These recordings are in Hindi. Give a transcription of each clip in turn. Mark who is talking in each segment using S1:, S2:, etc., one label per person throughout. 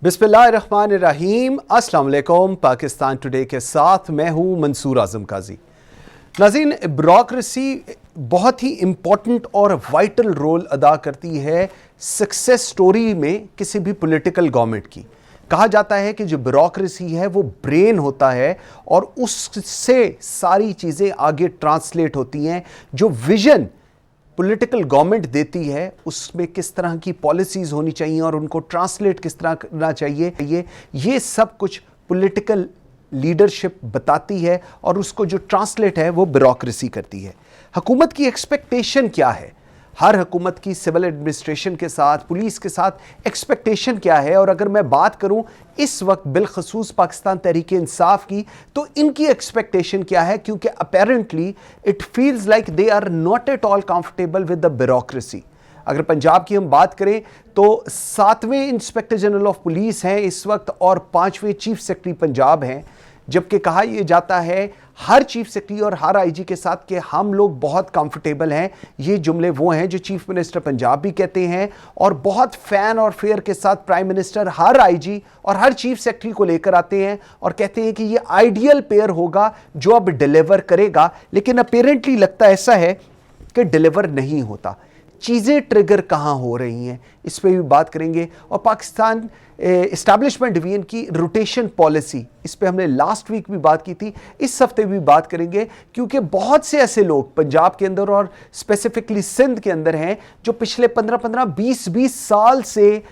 S1: बिस्मिल्लाहिर्रहमानिर्रहीम। अस्सलाम वालेकुम। पाकिस्तान टुडे के साथ मैं हूं मंसूर आजम काजी। नाज़रीन, ब्यूरोक्रेसी बहुत ही इम्पोर्टेंट और वाइटल रोल अदा करती है सक्सेस स्टोरी में किसी भी पॉलिटिकल गवर्नमेंट की। कहा जाता है कि जो ब्यूरोक्रेसी है वो ब्रेन होता है और उससे सारी चीज़ें आगे ट्रांसलेट होती हैं। जो विजन पॉलिटिकल गवर्नमेंट देती है उसमें किस तरह की पॉलिसीज़ होनी चाहिए और उनको ट्रांसलेट किस तरह करना चाहिए, ये सब कुछ पॉलिटिकल लीडरशिप बताती है और उसको जो ट्रांसलेट है वो ब्यूरोक्रेसी करती है। हुकूमत की एक्सपेक्टेशन क्या है, हर हुकूमत की सिविल एडमिनिस्ट्रेशन के साथ, पुलिस के साथ एक्सपेक्टेशन क्या है। और अगर मैं बात करूं इस वक्त बिलखसूस पाकिस्तान तहरीक इंसाफ की, तो इनकी एक्सपेक्टेशन क्या है, क्योंकि apparently it feels like they are not at all comfortable with the bureaucracy. अगर पंजाब की हम बात करें तो 7वें इंस्पेक्टर जनरल ऑफ पुलिस हैं इस वक्त और 5वें चीफ सेक्रेटरी पंजाब हैं, जबकि कहा यह जाता है हर चीफ सेक्रेटरी और हर आईजी के साथ कि हम लोग बहुत कंफर्टेबल हैं। ये जुमले वो हैं जो चीफ मिनिस्टर पंजाब भी कहते हैं और बहुत फैन और फेयर के साथ प्राइम मिनिस्टर हर आईजी और हर चीफ सेक्रेटरी को लेकर आते हैं और कहते हैं कि ये आइडियल पेयर होगा जो अब डिलीवर करेगा। लेकिन अपेरेंटली लगता ऐसा है कि डिलीवर नहीं होता। चीज़ें ट्रिगर कहाँ हो रही हैं, इस पर भी बात करेंगे। और पाकिस्तान एस्टैब्लिशमेंट डिवीजन की रोटेशन पॉलिसी, इस पे हमने लास्ट वीक भी बात की थी, इस हफ्ते भी बात करेंगे, क्योंकि बहुत से ऐसे लोग पंजाब के अंदर और स्पेसिफिकली सिंध के अंदर हैं जो पिछले 15-15, 20-20 साल से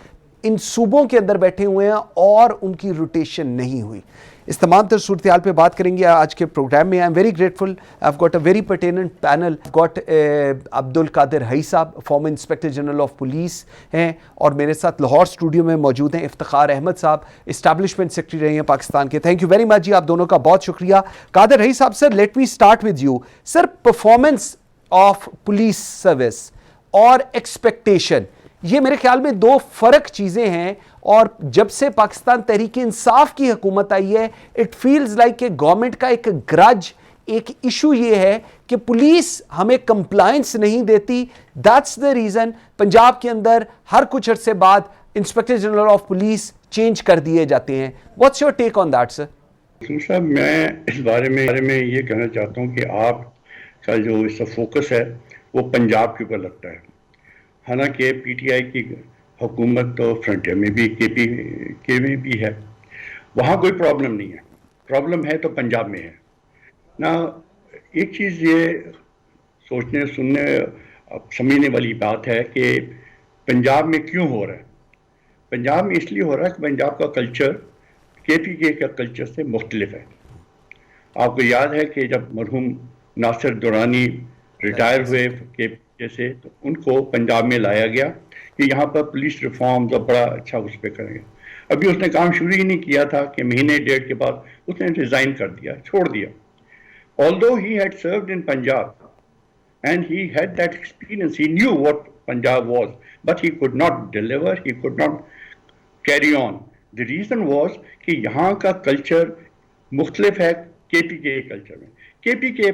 S1: इन सूबों के अंदर बैठे हुए हैं और उनकी रोटेशन नहीं हुई। इस तमाम तर सूरत हाल पर बात करेंगे आज के प्रोग्राम में। I am very grateful, I have got a very pertinent panel. Got Abdul Qadir Hai sahab, former inspector general of police हैं, और मेरे साथ लाहौर स्टूडियो में मौजूद हैं इफ्तिखार अहमद साहब, इस्टेब्लिशमेंट सेक्रेटरी रहे हैं पाकिस्तान के। थैंक यू वेरी मच जी, आप दोनों का बहुत शुक्रिया। कादिर हई साहब, sir let me start with you. Sir, performance of police service और एक्सपेक्टेशन, ये मेरे ख्याल में दो फर्क चीजें हैं। और जब से पाकिस्तान तहरीक इंसाफ की हुकूमत आई है, इट फील्स लाइक कि गवर्नमेंट का एक ग्रज, एक इशू ये है कि पुलिस हमें कंप्लायंस नहीं देती। दैट्स द रीजन पंजाब के अंदर हर कुछ अरसे बाद inspector general of police change कर दिए जाते हैं। What's your take on that sir?
S2: साहब, मैं इस बारे में ये कहना चाहता हूँ कि आपका जो इसका फोकस है वो पंजाब के ऊपर लगता है। हालांकि पीटीआई की हुकूमत तो फ्रंटियर में भी, के में भी है, वहाँ कोई प्रॉब्लम नहीं है। प्रॉब्लम है तो पंजाब में है ना। एक चीज़ ये सोचने सुनने समझने वाली बात है कि पंजाब में क्यों हो रहा है। पंजाब में इसलिए हो रहा है कि पंजाब का कल्चर केपीके का कल्चर से मुख्तलिफ है। आपको याद है कि जब मरहूम नासिर दुरानी रिटायर हुए केपीके से, तो उनको पंजाब में लाया गया कि यहाँ पर पुलिस रिफॉर्म तो बड़ा अच्छा उस पर करेंगे। अभी उसने काम शुरू ही नहीं किया था कि महीने डेढ़ के बाद उसने रिजाइन कर दिया, छोड़ दिया। Although he had served in Punjab and he had that experience, he knew what Punjab was, but he could not deliver, he could not carry on. The reason was कि यहाँ का कल्चर मुख्तलिफ है केपीके कल्चर में। केपीके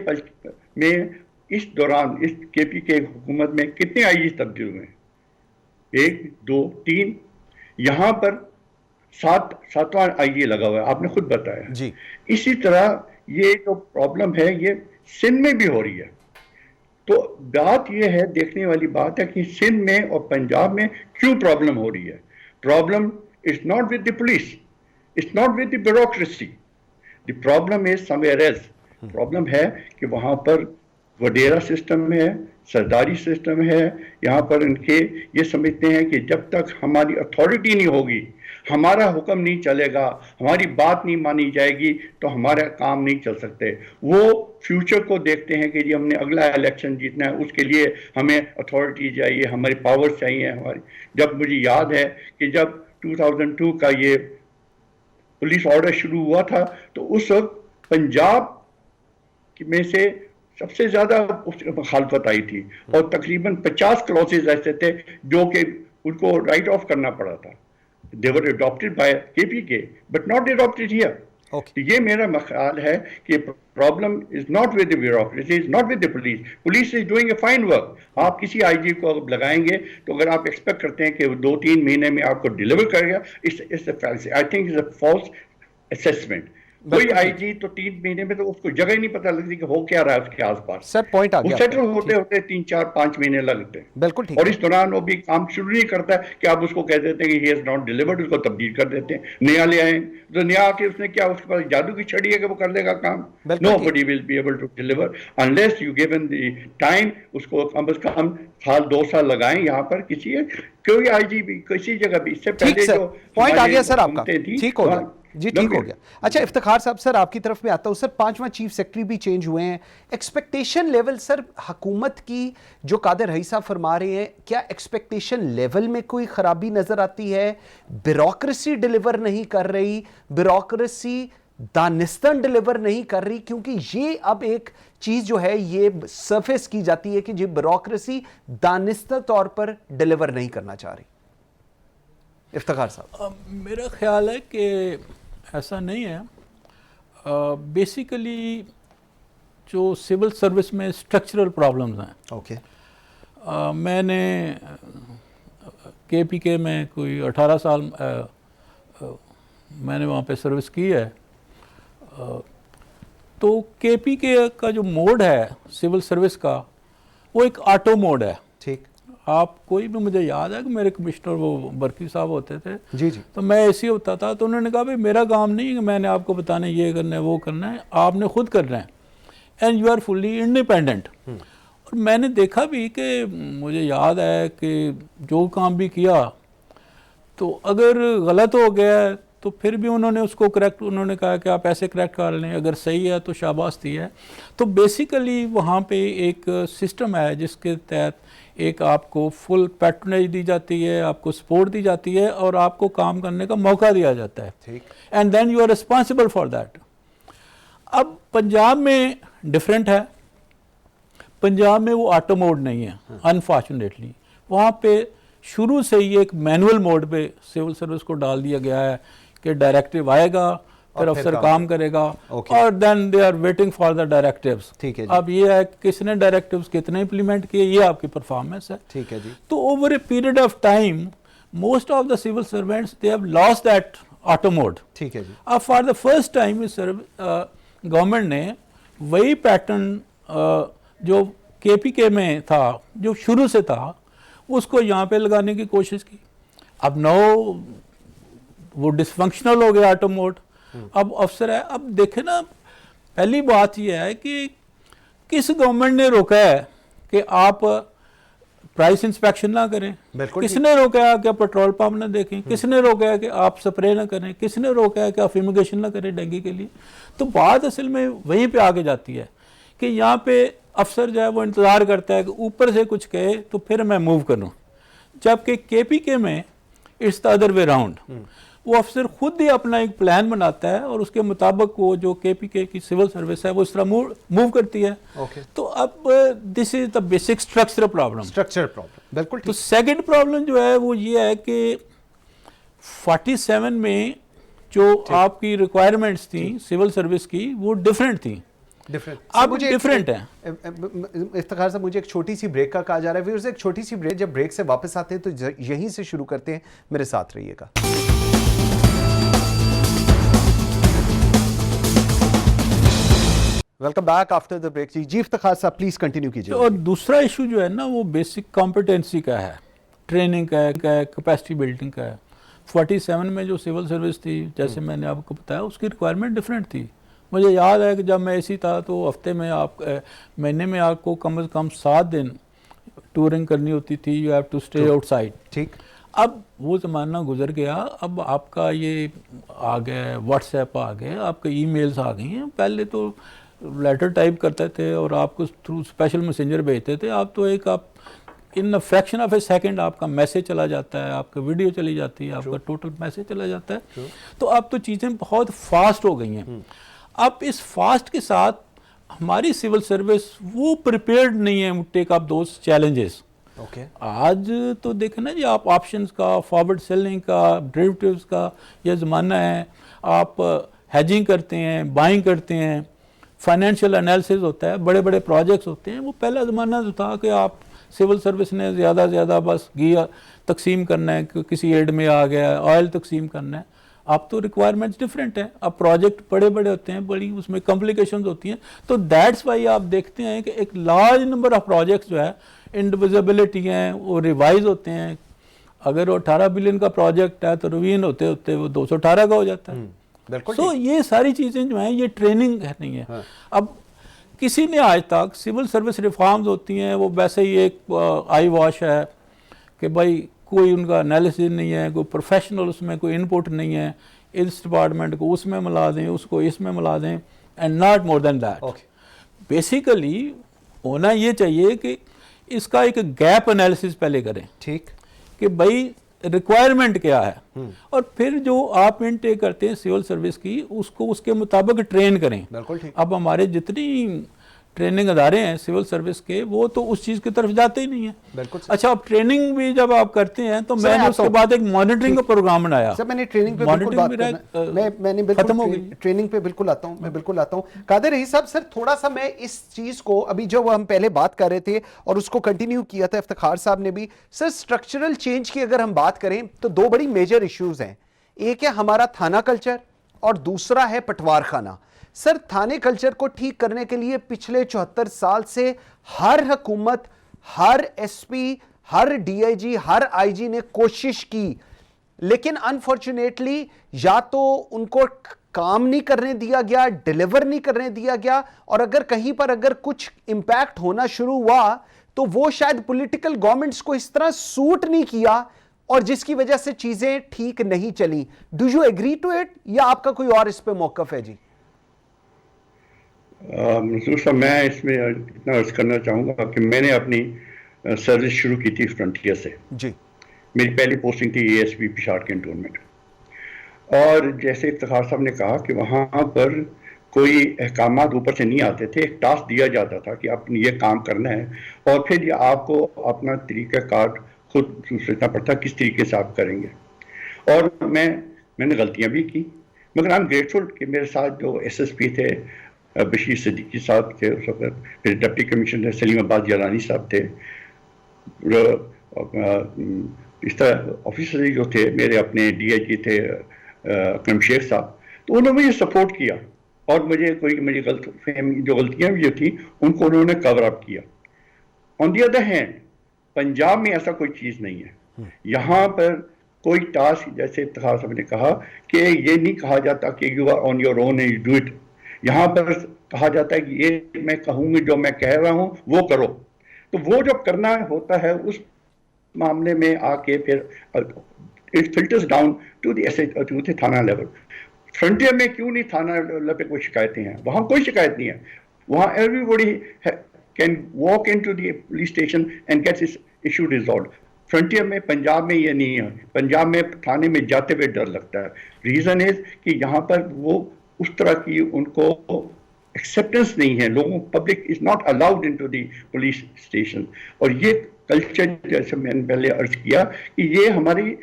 S2: में इस दौरान, इस केपीके हुकूमत में कितने आईजी तब्दील हुए? 1, 2, 3, यहाँ पर 7वां आईजी लगा हुआ है, आपने खुद बताया जी। इसी तरह ये जो प्रॉब्लम है ये सिंध में भी हो रही है। तो बात ये है, देखने वाली बात है कि सिंध में और पंजाब में क्यों प्रॉब्लम हो रही है। Problem is not with the police, it's not with the bureaucracy, the problem is somewhere else. Problem है कि वहाँ पर वडेरा सिस्टम है, सरदारी सिस्टम है। यहाँ पर इनके ये समझते हैं कि जब तक हमारी अथॉरिटी नहीं होगी, हमारा हुक्म नहीं चलेगा, हमारी बात नहीं मानी जाएगी, तो हमारा काम नहीं चल सकते। वो फ्यूचर को देखते हैं कि जी हमने अगला इलेक्शन जीतना है, उसके लिए हमें अथॉरिटी चाहिए, हमारी पावर चाहिए हमारी। जब मुझे याद है कि जब 2002 का ये पुलिस ऑर्डर शुरू हुआ था, तो उस वक्त पंजाब में से सबसे ज्यादा मुखालफत आई थी और तकरीबन 50 क्लॉसेज ऐसे थे जो कि उनको राइट ऑफ करना पड़ा था। They were adopted by KPK but not adopted here.
S1: Okay.
S2: तो ये मेरा ख्याल है कि problem is not with the bureaucracy, is not with the police. Police is doing a fine work. आप किसी आईजी को लगाएंगे तो अगर आप एक्सपेक्ट करते हैं कि वो 2-3 महीने में आपको डिलीवर करेगा, it's I think is a false assessment. कोई आईजी तो 3 महीने में तो उसको जगह ही नहीं पता लगती कि हो क्या रहा है उसके आसपास।
S1: सर पॉइंट आ
S2: वो
S1: गया
S2: सेटल
S1: आपका।
S2: होते होते 3-4-5 महीने लगते हैं।
S1: बिल्कुल ठीक
S2: और
S1: है।
S2: इस दौरान वो भी काम शुरू नहीं करता है कि आप उसको कह देते हैं कि ही हैज नॉट डिलीवर्ड, उसको तब्दील कर देते हैं, नया ले आए। तो नया आके उसने क्या, उसके पास जादू की छड़ी है कि वो कर देगा काम?
S1: बिल्कुल
S2: नो
S1: ठीक।
S2: Body will be able to deliver unless you given the time. उसको कम से कम साल 2 साल लगाएं। यहाँ पर किसी कोई आईजी भी किसी जगह भी इससे
S1: ठीक
S2: पहले
S1: सर,
S2: जो
S1: पॉइंट आ गया सर आपका,
S2: हुकूमतें थी,
S1: ठीक हो गया जी, ठीक हो गया। अच्छा इफ्तिखार साहब, सर आपकी तरफ में आता हूं। सर 5वां चीफ सेक्रेटरी भी चेंज हुए हैं। एक्सपेक्टेशन लेवल सर हुकूमत की, जो कादिर रईस साहब फरमा रहे हैं, क्या एक्सपेक्टेशन लेवल में कोई खराबी नजर आती है? ब्यूरोक्रेसी डिलीवर नहीं कर रही, ब्यूरोक्रेसी दानिस्तन डिलीवर नहीं कर रही, क्योंकि ये अब एक चीज जो है ये सरफेस की जाती है कि ये ब्यूरोक्रेसी दानिस्ता तौर पर डिलीवर नहीं करना चाह रही। इफ्तिखार साहब,
S3: मेरा ख्याल है कि ऐसा नहीं है। बेसिकली जो सिविल सर्विस में स्ट्रक्चरल प्रॉब्लम्स हैं।
S1: ओके।
S3: मैंने KPK में कोई 18 साल मैंने वहाँ पे सर्विस की है। तो KPK का जो मोड है सिविल सर्विस का, वो एक ऑटो मोड है।
S1: ठीक।
S3: आप कोई भी, मुझे याद है कि मेरे कमिश्नर वो बर्की साहब होते थे
S1: जी जी,
S3: तो मैं ऐसे ही होता था। तो उन्होंने कहा भाई मेरा काम नहीं है कि मैंने आपको बताना है ये करना है वो करना है, आपने खुद करना है and you are fully independent. और मैंने देखा भी कि मुझे याद है कि जो काम भी किया तो अगर गलत हो गया तो फिर भी उन्होंने उसको करेक्ट, उन्होंने कहा कि आप ऐसे करेक्ट कर लें, अगर सही है तो शाबाशी है। तो बेसिकली वहाँ पे एक सिस्टम है जिसके तहत एक आपको फुल पैट्रोनेज दी जाती है, आपको सपोर्ट दी जाती है और आपको काम करने का मौका दिया जाता है।
S1: ठीक।
S3: And then you are responsible for that. अब पंजाब में डिफरेंट है। पंजाब में वो ऑटो मोड नहीं है अनफॉर्चुनेटली। वहाँ पे शुरू से ही एक मैनुअल मोड पे सिविल सर्विस को डाल दिया गया है कि डायरेक्टिव आएगा, फिर अफसर काम करेगा और then they are waiting for the directives.
S1: ठीक है जी।
S3: अब ये है किसने डायरेक्टिव्स कितने इंप्लीमेंट किए, ये आपकी परफॉर्मेंस है।
S1: ठीक है जी।
S3: तो over a period of time most of the civil servants they have lost that auto mode.
S1: ठीक है जी।
S3: अब for the first time government ने वही पैटर्न जो KPK में था, जो शुरू से था, उसको यहाँ पे लगाने की कोशिश की। अब नो वो डिसफंक्शनल हो गया ऑटो मोड। अब अफसर है। अब देखे ना, पहली बात यह है कि किस गवर्नमेंट ने रोका है कि आप प्राइस इंस्पेक्शन ना करें? किसने रोका है कि आप पेट्रोल पंप ना देखें? किसने रोका है कि आप स्प्रे ना करें? किसने रोका है कि आप फ्यूमिगेशन ना करें डेंगू के लिए? तो बात असल में वहीं पे आगे जाती है कि यहाँ पे अफसर जो है वो इंतज़ार करता है कि ऊपर से कुछ कहे तो फिर मैं मूव करूँ, जबकि KPK में it's the other way round. वो अफसर खुद ही अपना एक प्लान बनाता है और उसके मुताबिक वो जो KPK की सिविल सर्विस है वो इस तरह मूव करती है। तो अब this is the basic structural problem.
S1: बिल्कुल।
S3: तो सेकंड प्रॉब्लम जो है वो ये है कि 47 में जो आपकी रिक्वायरमेंट्स थी सिविल सर्विस की वो डिफरेंट थी, अब डिफरेंट है।
S1: इफ्तिखार साहब, मुझे एक छोटी सी ब्रेक का कहा जा रहा है। फिर एक छोटी सी ब्रेक, जब ब्रेक से वापस आते हैं तो यहीं से शुरू करते हैं। मेरे साथ रहिएगा। Welcome back after the break. जी इफ्तिखार साहब, प्लीज कंटिन्यू कीजिए।
S3: और दूसरा इशू जो है ना वो बेसिक कॉम्पिटेंसी का है, ट्रेनिंग का है, कैपेसिटी बिल्डिंग का है। 47 में जो सिविल सर्विस थी, जैसे मैंने आपको बताया, उसकी रिक्वायरमेंट डिफरेंट थी। मुझे याद है कि जब मैं ऐसी था तो हफ्ते में महीने में आपको कम से कम 7 दिन टूरिंग करनी होती थी। You have to stay outside.
S1: ठीक।
S3: अब वो ज़माना गुजर गया। अब आपका ये आ गया, व्हाट्सएप आ गए, आपके ईमेल्स आ गई हैं। पहले तो लेटर टाइप करते थे और आपको थ्रू स्पेशल मैसेंजर भेजते थे। आप तो आप in fraction of A second आपका मैसेज चला जाता है, आपका वीडियो चली जाती है, आपका टोटल मैसेज चला जाता है। तो अब तो चीज़ें बहुत फास्ट हो गई हैं। अब इस फास्ट के साथ हमारी सिविल सर्विस वो प्रिपेयर्ड नहीं है टेक अप दोस चैलेंजेस। आज तो देखें ना जी, आप ऑप्शंस का, फॉरवर्ड सेलिंग का, डेरिवेटिव्स का ये ज़माना है। आप हैजिंग करते हैं, बाइंग करते हैं, फाइनेंशियल एनालिसिस होता है, बड़े बड़े प्रोजेक्ट्स होते हैं। वो पहला ज़माना तो था कि आप सिविल सर्विस ने ज़्यादा से ज़्यादा बस घी तकसीम करना है, किसी एड में आ गया, ऑयल तकसीम करना है। अब तो रिक्वायरमेंट्स डिफरेंट है, अब प्रोजेक्ट बड़े बड़े होते हैं, बड़ी उसमें कॉम्प्लिकेशंस होती हैं। तो दैट्स वाई आप देखते हैं कि एक लार्ज नंबर ऑफ प्रोजेक्ट्स जो है इंडिविजिबिलिटी हैं, वो रिवाइज होते हैं। अगर वो 18 बिलियन का प्रोजेक्ट है तो रिवीजन होते होते वो 218 का हो जाता है। तो ये सारी चीज़ें जो हैं ये ट्रेनिंग है नहीं है। हाँ। अब किसी ने आज तक सिविल सर्विस रिफॉर्म्स होती हैं वो वैसे ही एक आई वॉश है कि भाई कोई उनका एनालिसिस नहीं है, कोई प्रोफेशनल उसमें कोई इनपुट नहीं है, इस डिपार्टमेंट को उसमें मिला दें, उसको इसमें मिला दें, and not more than that. Basically होना ये चाहिए कि इसका एक गैप एनालिसिस पहले करें, ठीक, कि भाई रिक्वायरमेंट क्या है, और फिर जो आप इनटेक करते हैं सिविल सर्विस की उसको उसके मुताबिक ट्रेन करें। बिल्कुल ठीक। अब हमारे जितनी ट्रेनिंग अदारे हैं सिविल सर्विस के वो तो उस चीज़ की तरफ जाते ही नहीं है। बिल्कुल। अच्छा, अब ट्रेनिंग भी जब आप करते हैं तो मैंने उसके बाद एक मॉनिटरिंग का प्रोग्राम बनाया।
S1: सर मैंने ट्रेनिंग पे बिल्कुल बात मैंने बिल्कुल खत्म हो गई। ट्रेनिंग पे बिल्कुल आता हूं, मैं बिल्कुल आता हूं। कादिर रईस साहब, सर थोड़ा सा मैं इस चीज को अभी जो हम पहले बात कर रहे थे और उसको कंटिन्यू किया था इफ्तिखार साहब ने भी, सर स्ट्रक्चरल चेंज की अगर हम बात करें तो दो बड़ी मेजर इश्यूज हैं। एक है हमारा थाना कल्चर और दूसरा है पटवार खाना। सर थाने कल्चर को ठीक करने के लिए पिछले 74 साल से हर हुकूमत, हर एसपी, हर डीआईजी, हर आईजी ने कोशिश की, लेकिन अनफॉर्चुनेटली या तो उनको काम नहीं करने दिया गया, डिलीवर नहीं करने दिया गया, और अगर कहीं पर अगर कुछ इंपैक्ट होना शुरू हुआ तो वो शायद पॉलिटिकल गवर्नमेंट्स को इस तरह सूट नहीं किया और जिसकी वजह से चीजें ठीक नहीं चली। Do you agree to it या आपका कोई और इस पे मौकफ है? जी
S2: मंसूर साहब, मैं इसमें इतना अर्ज करना चाहूँगा कि मैंने अपनी सर्विस शुरू की थी फ्रंटियर से। जी। मेरी पहली पोस्टिंग थी एएसपी पिशावर कैंटोनमेंट, और जैसे इफ्तिखार साहब ने कहा कि वहाँ पर कोई अहकामात ऊपर से नहीं आते थे, एक टास्क दिया जाता था कि आपने ये काम करना है, और फिर ये आपको अपना तरीक़ाकार खुद सोचना पड़ता किस तरीके से आप करेंगे। और मैंने गलतियाँ भी की, मगर आई एम ग्रेटफुल कि मेरे साथ जो एसएसपी थे बशीर सिद्दीकी साहब थे उस वक्त, फिर डिप्टी कमिश्नर सलीम अब्बास जलानी साहब थे, इस तरह ऑफिसर जो थे मेरे अपने डीआईजी थे अकरम शेख साहब, तो उन्होंने मुझे सपोर्ट किया और मुझे गलतियाँ भी जो थी उनको उन्होंने कवर अप किया। On the other hand Punjab में ऐसा कोई चीज़ नहीं है। यहाँ पर कोई टास्क, जैसे इफ्तिखार साहब ने कहा कि ये नहीं कहा जाता कि you are on your own and you do it. यहाँ पर कहा जाता है कि ये मैं कहूँगी, जो मैं कह रहा हूँ वो करो। तो वो जो करना होता है उस मामले में आके फिर it filters down to the thana level. Frontier में क्यों नहीं थाना लेवल पे कोई शिकायतें हैं? वहाँ कोई शिकायत नहीं है। वहाँ everybody can walk into the police station and get his issue resolve. Frontier में, पंजाब में ये नहीं है। पंजाब में थाने में जाते हुए डर लगता है। रीज़न इज कि यहाँ पर वो उस तरह की उनको एक्सेप्टेंस नहीं है, लोगों, public is not allowed into the police station. और ये कल्चर, जैसे मैंने पहले अर्ज किया कि ये हमारी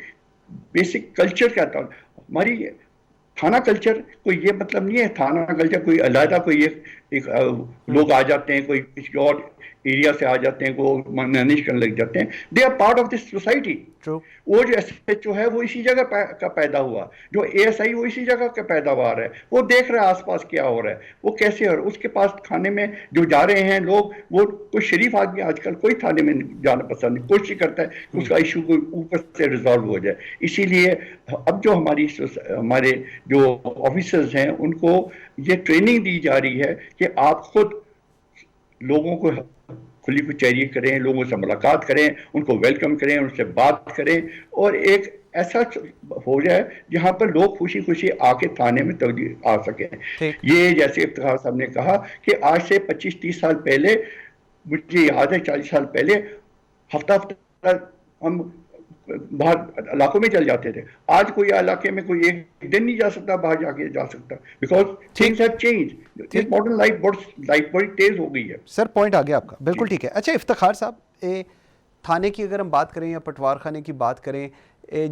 S2: बेसिक कल्चर का था। हमारी थाना कल्चर कोई ये मतलब नहीं है थाना कल्चर कोई अलग कोई एक लोग आ जाते हैं, कोई किसी और एरिया से आ जाते हैं, वो मैनेज करने लग जाते हैं। They are part of this society. वो जो एसएचओ है वो इसी जगह का पैदा हुआ, जो एएसआई वो इसी जगह का पैदावार है। वो देख रहा है आसपास क्या हो रहा है, वो कैसे हो रहा है। उसके पास थाने में जो जा रहे हैं लोग, वो कोई शरीफ आदमी आजकल कोई थाने में जाना पसंद नहीं, कोशिश करता है कि उसका इशू कोई ऊपर से रिजॉल्व हो जाए। इसीलिए अब जो हमारे जो ऑफिसर्स हैं उनको ये ट्रेनिंग दी जा रही है कि आप खुद लोगों को खुली कचहरी करें, लोगों से मुलाकात करें, उनको वेलकम करें, उनसे बात करें, और एक ऐसा हो जाए जहां पर लोग खुशी खुशी आके थाने में आ सकें। ये जैसे इफ्तिखार साहब ने कहा कि आज से 25-30 साल पहले, मुझे याद है 40 साल पहले हफ्ता हम बाहर इलाकों में चल जाते थे। आज कोई इलाके में कोई एक दिन नहीं जा सकता, बाहर जा सकता, because things have changed. Modern life बड़ी तेज हो गई है।
S1: सर पॉइंट आ गया आपका, बिल्कुल ठीक है। अच्छा इफ्तिखार साहब, थाने की अगर हम बात करें या पटवार खाने की बात करें,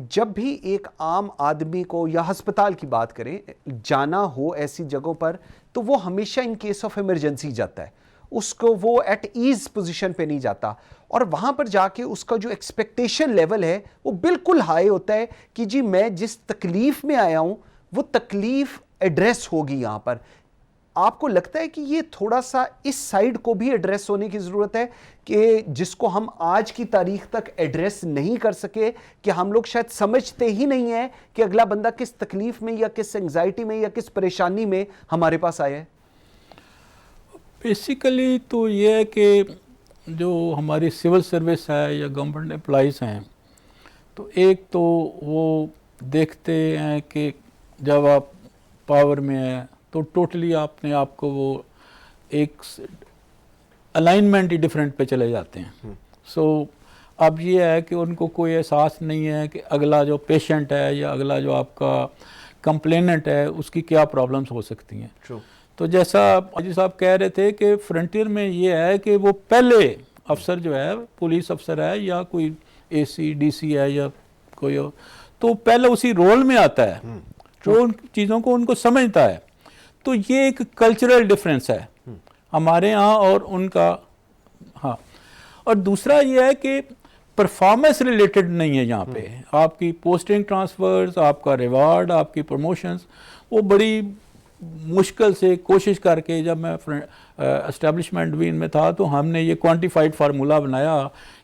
S1: जब भी एक आम आदमी को या अस्पताल की बात करें जाना हो ऐसी जगहों पर, तो वो हमेशा इन केस ऑफ इमरजेंसी जाता है, उसको वो एट ईज पोजीशन पे नहीं जाता, और वहाँ पर जाके उसका जो एक्सपेक्टेशन लेवल है वो बिल्कुल हाई होता है कि जी मैं जिस तकलीफ़ में आया हूँ वो तकलीफ़ एड्रेस होगी यहाँ पर। आपको लगता है कि ये थोड़ा सा इस साइड को भी एड्रेस होने की ज़रूरत है कि जिसको हम आज की तारीख तक एड्रेस नहीं कर सके, कि हम लोग शायद समझते ही नहीं है कि अगला बंदा किस तकलीफ़ में या किस एंग्जाइटी में या किस परेशानी में हमारे पास आया है?
S3: बेसिकली तो ये है कि जो हमारी सिविल सर्विस है या गवर्नमेंट एम्प्लॉइज़ हैं, तो एक तो वो देखते हैं कि जब आप पावर में हैं तो टोटली आपने आपको वो एक अलाइनमेंट ही डिफरेंट पे चले जाते हैं। सो अब ये है कि उनको कोई एहसास नहीं है कि अगला जो पेशेंट है या अगला जो आपका कंप्लेनेंट है उसकी क्या प्रॉब्लम्स हो सकती हैं।
S1: True.
S3: तो जैसा अजी साहब कह रहे थे कि फ्रंटियर में ये है कि वो पहले अफसर जो है, पुलिस अफसर है या कोई एसी डीसी है या कोई और, तो पहले उसी रोल में आता है, वो उन चीज़ों को उनको समझता है। तो ये एक कल्चरल डिफरेंस है हमारे यहाँ और उनका। हाँ, और दूसरा ये है कि परफॉर्मेंस रिलेटेड नहीं है यहाँ पे। आपकी पोस्टिंग ट्रांसफर्स, आपका रिवार्ड, आपकी प्रमोशंस, वो बड़ी मुश्किल से कोशिश करके, जब मैं एस्टेब्लिशमेंट भी इनमें था तो हमने ये क्वांटिफाइड फार्मूला बनाया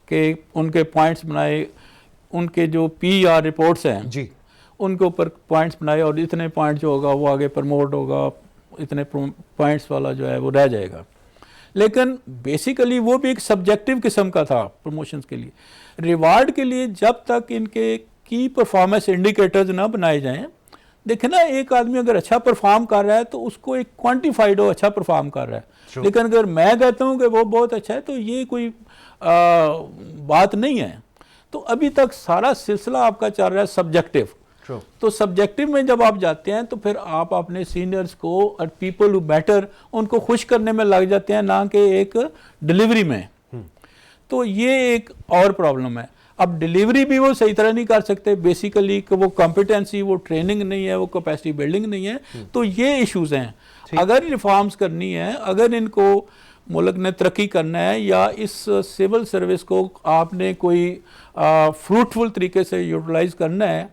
S3: कि उनके पॉइंट्स बनाए, उनके जो पीआर रिपोर्ट्स हैं
S1: जी,
S3: उनके ऊपर पॉइंट्स बनाए, और इतने पॉइंट जो होगा वो आगे प्रमोट होगा, इतने पॉइंट्स वाला जो है वो रह जाएगा। लेकिन बेसिकली वो भी एक सब्जेक्टिव किस्म का था प्रमोशंस के लिए। रिवार्ड के लिए जब तक इनके की परफॉर्मेंस इंडिकेटर्स ना बनाए जाएं, देखें ना, एक आदमी अगर अच्छा परफॉर्म कर रहा है तो उसको एक क्वांटिफाइड हो अच्छा परफॉर्म कर रहा है। लेकिन अगर मैं कहता हूँ कि वो बहुत अच्छा है तो ये कोई बात नहीं है। तो अभी तक सारा सिलसिला आपका चल रहा है सब्जेक्टिव। तो सब्जेक्टिव में जब आप जाते हैं तो फिर आप अपने सीनियर्स को और पीपल हु मैटर उनको खुश करने में लग जाते हैं, ना कि एक डिलीवरी में। तो ये एक और प्रॉब्लम है। अब डिलीवरी भी वो सही तरह नहीं कर सकते, बेसिकली कि वो कॉम्पिटेंसी, वो ट्रेनिंग नहीं है, वो कैपेसिटी बिल्डिंग नहीं है। तो ये इश्यूज हैं। अगर रिफॉर्म्स करनी है, अगर इनको मुल्क ने तरक्की करना है या इस सिविल सर्विस को आपने कोई फ्रूटफुल तरीके से यूटिलाइज करना है,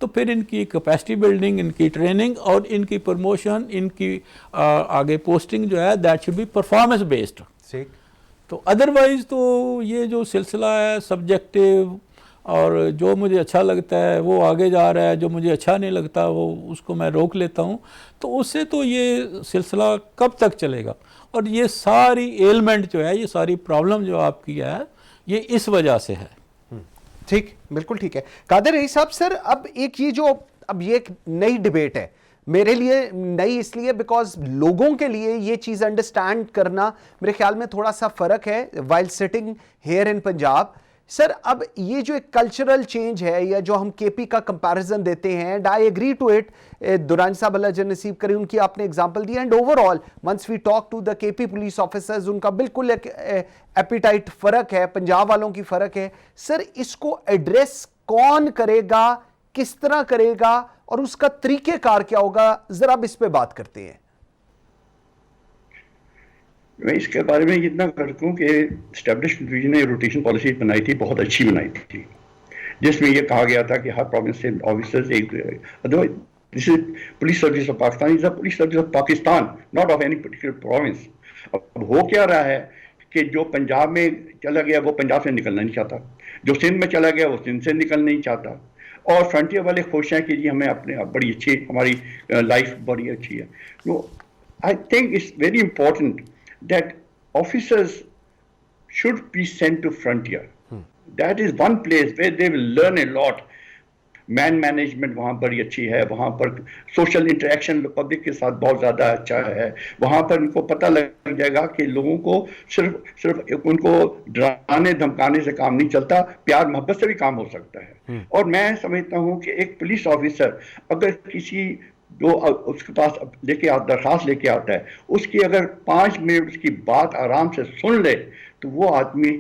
S3: तो फिर इनकी कैपेसिटी बिल्डिंग, इनकी ट्रेनिंग और इनकी प्रमोशन, इनकी आगे पोस्टिंग जो है that should be performance based. तो अदरवाइज तो ये जो सिलसिला है सब्जेक्टिव, और जो मुझे अच्छा लगता है वो आगे जा रहा है, जो मुझे अच्छा नहीं लगता वो उसको मैं रोक लेता हूँ, तो उससे तो ये सिलसिला कब तक चलेगा। और ये सारी एलिमेंट जो है, ये सारी प्रॉब्लम जो आपकी है, ये इस वजह से है।
S1: ठीक, बिल्कुल ठीक है। कादिर रईस साहब, सर अब एक ये जो अब ये एक नई डिबेट है, मेरे लिए नई इसलिए बिकॉज लोगों के लिए ये चीज़ अंडरस्टैंड करना मेरे ख्याल में थोड़ा सा फ़र्क है while sitting here in Punjab. Sir अब ये जो एक कल्चरल चेंज है या जो हम केपी का कंपैरिजन देते हैं, and I agree to it, Durrani sahab अल्लाह जन्नत नसीब करे, उनकी आपने एग्जांपल दिया, and overall once we talk to the KP police officers, उनका बिल्कुल एक एपिटाइट फ़र्क है, पंजाब वालों की फ़र्क है। सर इसको एड्रेस कौन करेगा, किस तरह करेगा और उसका तरीक़ेकार क्या होगा, ज़रा अब इस पर बात करते हैं।
S2: मैं इसके बारे में इतना कर दूं कि एस्टेब्लिश्ड डिवीजन ने रोटेशन पॉलिसी बनाई थी, बहुत अच्छी बनाई थी, जिसमें यह कहा गया था कि हर प्रोविंस से ऑफिसर्स एक, this is police service of Pakistan, is the police service of Pakistan, not of any particular province. अब हो क्या रहा है कि जो पंजाब में चला गया वो पंजाब से निकलना नहीं चाहता, जो सिंध में चला गया वो सिंध से निकलना नहीं चाहता, और फ्रंटियर वाले खुश हैं कि जी हमें अपने बड़ी अच्छी, हमारी लाइफ बड़ी अच्छी है। तो I think it's very important that officers should be sent to frontier. That is one place where they will learn a lot. Man management वहाँ बड़ी अच्छी है, वहाँ पर सोशल इंटरेक्शन पब्लिक के साथ बहुत ज़्यादा अच्छा है, वहाँ पर उनको पता लग जाएगा कि लोगों को सिर्फ उनको डराने धमकाने से काम नहीं चलता, प्यार मोहब्बत से भी काम हो सकता है। और मैं समझता हूँ कि एक पुलिस ऑफिसर अगर किसी जो उसके पास दरखास्त लेके आता है, उसकी अगर 5 मिनट उसकी बात आराम से सुन ले तो वो आदमी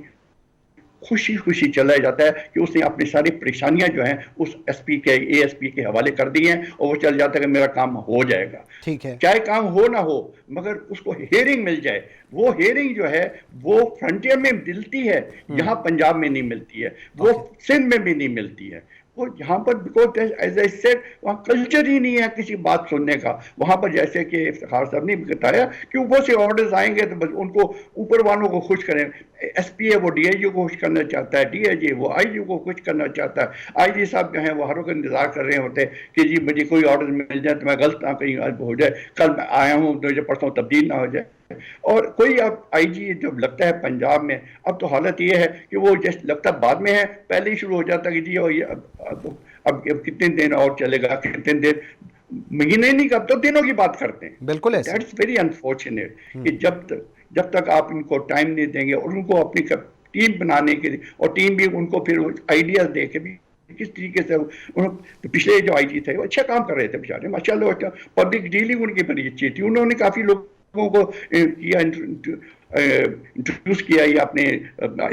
S2: खुशी खुशी चला जाता है कि उसने अपनी सारी परेशानियां जो हैं उस एसपी के एएसपी के हवाले कर दी हैं और वो चल जाता है कि मेरा काम हो जाएगा।
S1: ठीक है,
S2: चाहे काम हो ना हो, मगर उसको हियरिंग मिल जाए। वो हियरिंग जो है वो फ्रंटियर में मिलती है, यहाँ पंजाब में नहीं मिलती है, वो सिंध में भी नहीं मिलती है। वो यहाँ पर बिकॉज एज आई सेड वहाँ कल्चर ही नहीं है किसी बात सुनने का। वहाँ पर जैसे कि इफ्तिखार साहब ने बताया कि ऊपर से ऑर्डर्स आएंगे तो बस उनको ऊपर वालों को खुश करें। एसपी है वो डीआईजी को खुश करना चाहता है, डीआईजी वो आईजी को खुश करना चाहता है, आईजी साहब जो हैं वो हर वक्त इंतजार कर रहे होते हैं कि जी मुझे कोई ऑर्डर मिल जाए तो मैं गलत ना कहीं हो जाए, कल मैं आया हूँ तो जो परसों तब्दील ना हो जाए। और कोई अब आईजी जब लगता है पंजाब में, अब तो हालत ये है कि वो जैसे लगता बाद में है, पहले ही शुरू हो जाता है कि जी और ये अब कितने दिन और चलेगा, कितने दिन, महीने नहीं, कब तो दिनों की बात करते हैं।
S1: बिल्कुल ऐसे।
S2: दैट्स वेरी अनफॉर्चुनेट कि जब तक आप इनको टाइम नहीं देंगे और उनको अपनी टीम बनाने के लिए, और टीम भी उनको फिर आइडियाज दे के भी किस तरीके से तो पिछले जो आईजी थे वो अच्छा काम कर रहे थे बेचारे माशाल्लाह, पब्लिक डीलिंग उनकी बड़ी अच्छी थी, उन्होंने काफी लोगों को किया इंट्रोड्यूस किया ये अपने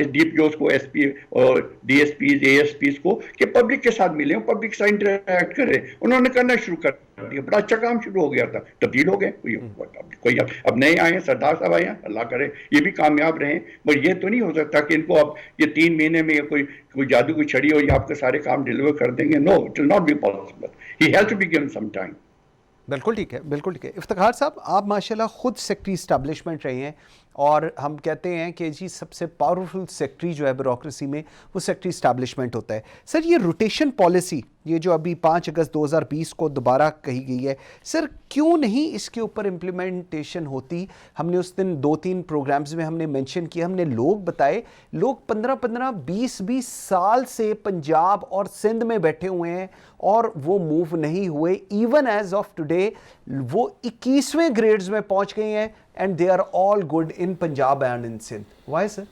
S2: डीपीओस को, एसपी और डीएसपीज एएसपीज को कि पब्लिक के साथ मिले, पब्लिक से इंटरेक्ट करें। उन्होंने करना शुरू कर दिया, बड़ा अच्छा काम शुरू हो गया था, तब्दील हो गए। कोई अब नए आए हैं, सरदार साहब आए हैं, अल्लाह करे ये भी कामयाब रहे। मगर ये तो नहीं हो सकता कि इनको अब ये 3 महीने में कोई जादू की छड़ी हो या आपके सारे काम डिलीवर कर देंगे। No, it will not be possible, he has to be given some time.
S1: बिल्कुल ठीक है, बिल्कुल ठीक है। इफ्तिखार साहब, आप माशाल्लाह खुद सेक्रेटरी इस्टेब्लिशमेंट रहे हैं और हम कहते हैं कि जी सबसे पावरफुल सेक्रेटरी जो है ब्यूरोक्रेसी में वो सेक्रेटरी इस्टेब्लिशमेंट होता है। सर ये रोटेशन पॉलिसी, ये जो अभी 5 अगस्त 2020 को दोबारा कही गई है, सर क्यों नहीं इसके ऊपर इम्प्लीमेंटेशन होती? हमने उस दिन 2-3 प्रोग्राम्स में हमने मेंशन किया, हमने लोग बताए, लोग 15-15, 20-20 साल से पंजाब और सिंध में बैठे हुए हैं और वो मूव नहीं हुए। इवन एज ऑफ टुडे वो 21वें ग्रेड्स में पहुंच गए हैं and they are all good in Punjab and in Sindh. Why sir?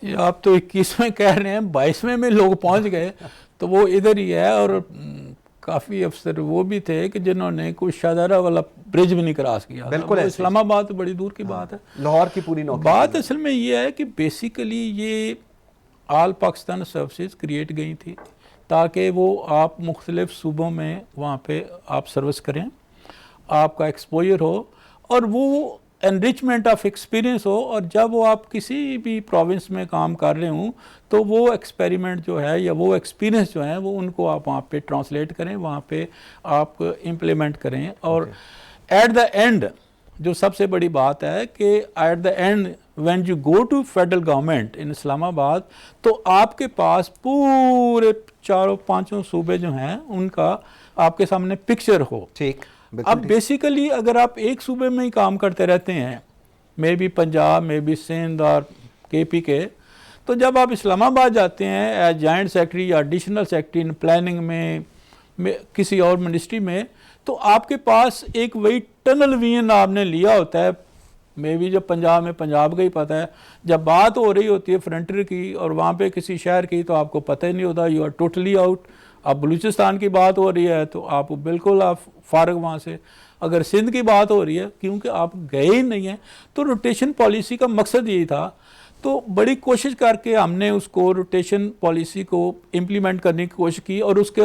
S3: ये आप तो 21वें कह रहे हैं, 22वें में लोग पहुंच गए तो वो इधर ही है। और काफ़ी अफसर वो भी थे कि जिन्होंने कोई शाहदारा वाला ब्रिज भी नहीं क्रॉस किया।
S1: बिल्कुल,
S3: इस्लामाबाद तो बड़ी दूर की बात है,
S1: लाहौर की पूरी नौकरी।
S3: बात असल में ये है कि बेसिकली ये आल पाकिस्तान सर्विसेज क्रिएट गई थी ताकि वो आप मुख्तलिफ सूबों में वहाँ पे आप सर्विस करें, आपका एक्सपोजर हो और वो एनरिचमेंट ऑफ एक्सपीरियंस हो। और जब वो आप किसी भी प्रोविंस में काम कर रहे हों तो वो एक्सपेरिमेंट जो है या वो एक्सपीरियंस जो है वो उनको आप वहाँ पे ट्रांसलेट करें, वहाँ पे आप इम्प्लीमेंट करें। और एट द एंड जो सबसे बड़ी बात है कि at the end when you go to federal government in Islamabad तो आपके पास पूरे 4-5 सूबे जो हैं उनका आपके सामने पिक्चर हो।
S1: ठीक।
S3: अब बेसिकली अगर आप एक सूबे में ही काम करते रहते हैं, may be Punjab, may be Sindh और केपी के, तो जब आप इस्लामाबाद जाते हैं एज जॉइंट सेक्रेटरी या एडिशनल सेक्रेटरी इन प्लानिंग में किसी और मिनिस्ट्री में, तो आपके पास एक वही टनल विजन आपने लिया होता है। मे बी जब पंजाब में पंजाब का ही पता है, जब बात हो रही होती है फ्रंटियर की और वहाँ पे किसी शहर की तो आपको पता ही नहीं होता, यू आर टोटली आउट। अब बलूचिस्तान की बात हो रही है तो आप बिल्कुल आप फारग वहाँ से। अगर सिंध की बात हो रही है क्योंकि आप गए ही नहीं हैं, तो रोटेशन पॉलिसी का मकसद यही था। तो बड़ी कोशिश करके हमने उसको रोटेशन पॉलिसी को इम्प्लीमेंट करने की कोशिश की और उसके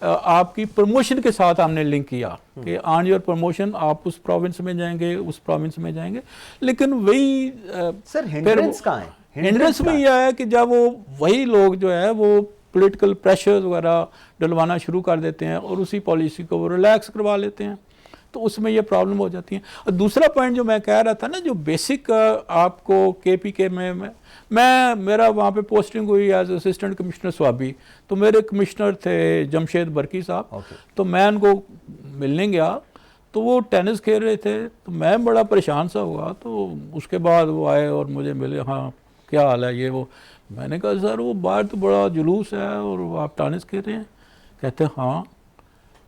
S3: आपकी प्रमोशन के साथ हमने लिंक किया कि ऑन योर प्रमोशन आप उस प्रोविंस में जाएंगे, उस प्रोविंस में जाएंगे। लेकिन वही
S1: सर हिंड्रेंस कहाँ है?
S3: हिंड्रेंस में यह है कि जब वो वही लोग जो है वो पॉलिटिकल प्रेशर्स वगैरह डलवाना शुरू कर देते हैं और उसी पॉलिसी को वो रिलैक्स करवा लेते हैं, तो उसमें ये प्रॉब्लम हो जाती है। और दूसरा पॉइंट जो मैं कह रहा था ना, जो बेसिक आपको केपीके में मेरा वहाँ पे पोस्टिंग हुई एज असिस्टेंट कमिश्नर स्वाबी, तो मेरे कमिश्नर थे जमशेद बरकी साहब। तो मैं उनको मिलने गया तो वो टेनिस खेल रहे थे, तो मैं बड़ा परेशान सा हुआ। तो उसके बाद वो आए और मुझे मिले, हाँ क्या हाल है ये वो। मैंने कहा सर वो बाहर तो बड़ा जुलूस है और आप टेनिस खेल रहे हैं? कहते हाँ।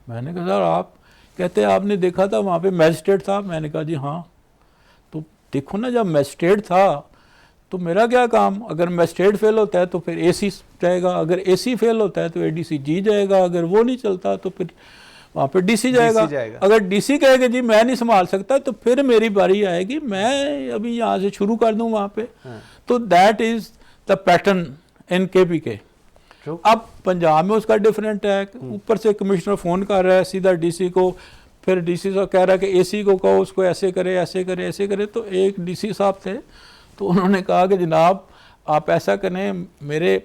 S3: मैंने कहा सर आप, कहते आपने देखा था वहाँ पे मैजिस्ट्रेट था? मैंने कहा जी हाँ। तो देखो ना, जब मैजिस्ट्रेट था तो मेरा क्या काम? अगर मैजिस्ट्रेट फेल होता है तो फिर एसी जाएगा, अगर एसी फेल होता है तो एडीसी जी जाएगा, अगर वो नहीं चलता तो फिर वहाँ पे डीसी जाएगा। अगर डीसी कहेगा जी मैं नहीं संभाल सकता तो फिर मेरी बारी आएगी, मैं अभी यहाँ से शुरू कर दूँ वहाँ पे। तो that is the pattern in KPK। अब पंजाब में उसका डिफरेंट है, ऊपर से कमिश्नर फ़ोन कर रहा है सीधा DC को, फिर DC साहब कह रहा है कि AC को कहो उसको ऐसे करे ऐसे करे ऐसे करे। तो एक DC साहब थे, तो उन्होंने कहा कि जनाब आप ऐसा करें, मेरे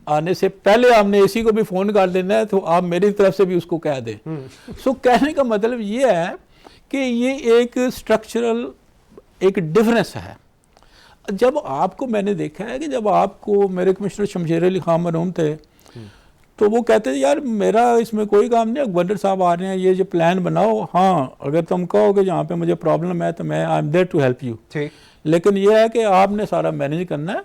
S3: आने से पहले आपने AC को भी फ़ोन कर देना है, तो आप मेरी तरफ से भी उसको कह दें। सो कहने का मतलब ये है कि ये एक स्ट्रक्चरल एक डिफरेंस है। जब आपको मैंने देखा है कि जब आपको मेरे कमिश्नर शमशेर अली खान मरहूम थे, तो वो कहते थे यार मेरा इसमें कोई काम नहीं, गवर्नर साहब आ रहे हैं, ये जो प्लान बनाओ, हाँ अगर तुम कहो कि जहाँ पे मुझे प्रॉब्लम है तो मैं I am there to help you, लेकिन ये है कि आपने सारा मैनेज करना है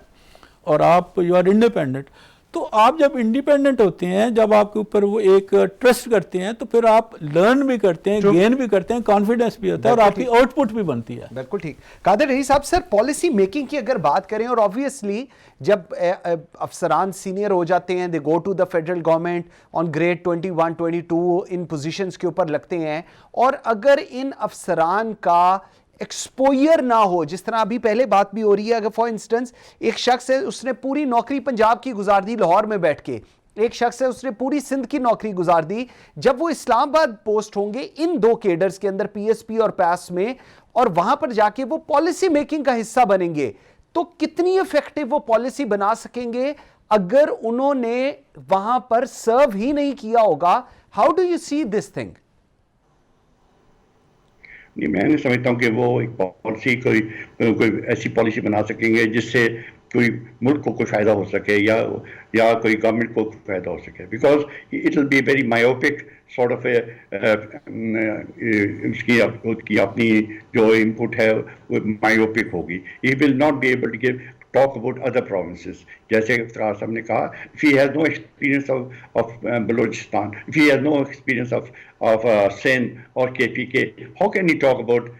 S3: और आप यू आर इंडिपेंडेंट। तो आप जब इंडिपेंडेंट होते हैं, जब आपके ऊपर वो एक ट्रस्ट करते हैं, तो फिर आप लर्न भी करते हैं, गेन भी करते हैं, कॉन्फिडेंस भी होता है और आपकी आउटपुट भी बनती है।
S1: बिल्कुल ठीक। कादिर रईस साहब, सर पॉलिसी मेकिंग की अगर बात करें, और ऑब्वियसली जब अफसरान सीनियर हो जाते हैं, they go to the federal government on grade 21, 22 in positions के ऊपर लगते हैं, और अगर इन अफसरान का एक्सपोजर ना हो, जिस तरह अभी पहले बात भी हो रही है, अगर फॉर इंस्टेंस एक शख्स है उसने पूरी नौकरी पंजाब की गुजार दी लाहौर में बैठ के, एक शख्स है उसने पूरी सिंध की नौकरी गुजार दी, जब वो इस्लामाबाद पोस्ट होंगे इन दो केडर्स के अंदर PSP और PAS में, और वहां पर जाके वो पॉलिसी मेकिंग का हिस्सा बनेंगे, तो कितनी इफेक्टिव वो पॉलिसी बना सकेंगे अगर उन्होंने वहां पर सर्व ही नहीं किया होगा? How do you see this thing?
S2: नहीं, मैं नहीं समझता हूँ कि वो एक पॉलिसी कोई ऐसी पॉलिसी बना सकेंगे जिससे कोई मुल्क को कोई फायदा हो सके या कोई गवर्नमेंट को फायदा हो सके, because it will be very myopic sort of उसकी अपनी जो इनपुट है वो मायोपिक होगी। He will not be able to give talk about other provinces. जैसे इफ्तार साहब ने कहा, if he has no experience of Balochistan, if he has no experience of Sindh or KPK, how can he talk about